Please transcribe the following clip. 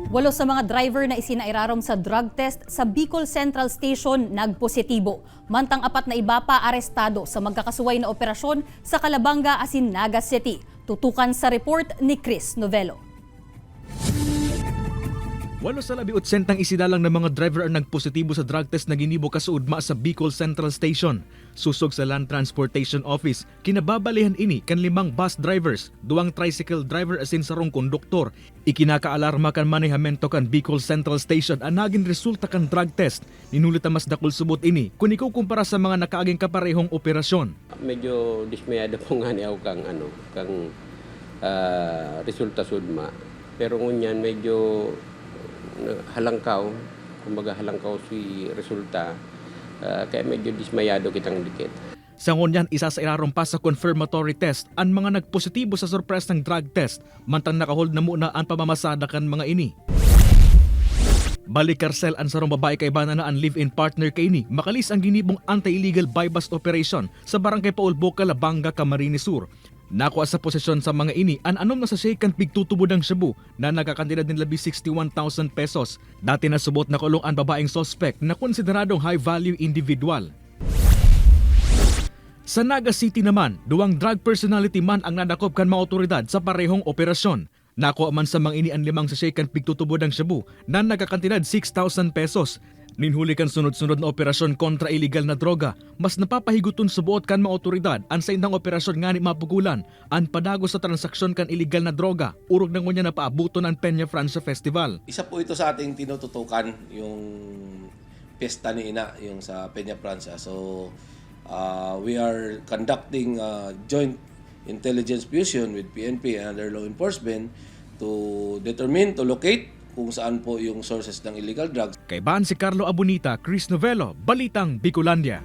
Walo sa mga driver na isinairarom sa drug test sa Bicol Central Station nagpositibo. Mantang 4 na iba pa arestado sa magkakasuway na operasyon sa Calabanga, Naga City. Tutukan sa report ni Chris Novelo. 8 isidalang ng mga driver ang nagpositibo sa drug test na ginibo kasuudma sa Bicol Central Station. Susog sa Land Transportation Office, kinababalihan ini kan 5 bus drivers, 2 tricycle driver asin sarong konduktor. Ikinakaalarma kan manehamento kan Bicol Central Station ang naging resulta kan drug test. Ninulit ang mas dakul subot ini kung ikukumpara sa mga nakaaging kaparehong operasyon. Medyo dismayado po nga niya kang resulta sudma. Pero ngunyan medyo halangkaw, kumbaga halangkaw si resulta, kaya medyo dismayado kitang dikit. Sa ngunyan, isa sa irarong pa sa confirmatory test ang mga nagpositibo sa surprise ng drug test, mantang nakahold na muna ang pamamasada kan mga ini. Balik karsel ang sarong babae kay bana na ang live-in partner kay ini, makalis ang ginibong anti-illegal buy-bust operation sa barangay Paulbo, Calabanga, Camarines Sur. Nakuha sa posisyon sa mga ini ang anom na sa shaken pigtutubod ng Cebu na nagkakantidad ng 61,000 pesos. Dati na subot na kulong ang babaeng suspect na konsideradong high-value individual. Sa Naga City naman, 2 drug personality man ang nadakop kan mga otoridad sa parehong operasyon. Nakuha man sa mga ini ang 5 sa shaken pigtutubod ng Cebu na nagkakantidad 6,000 pesos. Ninhuli kan sunod-sunod na operasyon kontra illegal na droga, mas napapahiguton subuot kan mga otoridad ang sa indang operasyon nga ni mapugulan ang padago sa transaksyon kan illegal na droga, urog na ngunya na paabuton ang Peña Francia Festival. Isa po ito sa ating tinututukan, yung pesta ni Ina, yung sa Peña Francia. So, we are conducting joint intelligence fusion with PNP and other law enforcement to locate kung saan po yung sources ng illegal drugs. Kay Ban si Carlo Abunita, Chris Novelo, Balitang Bicolandia.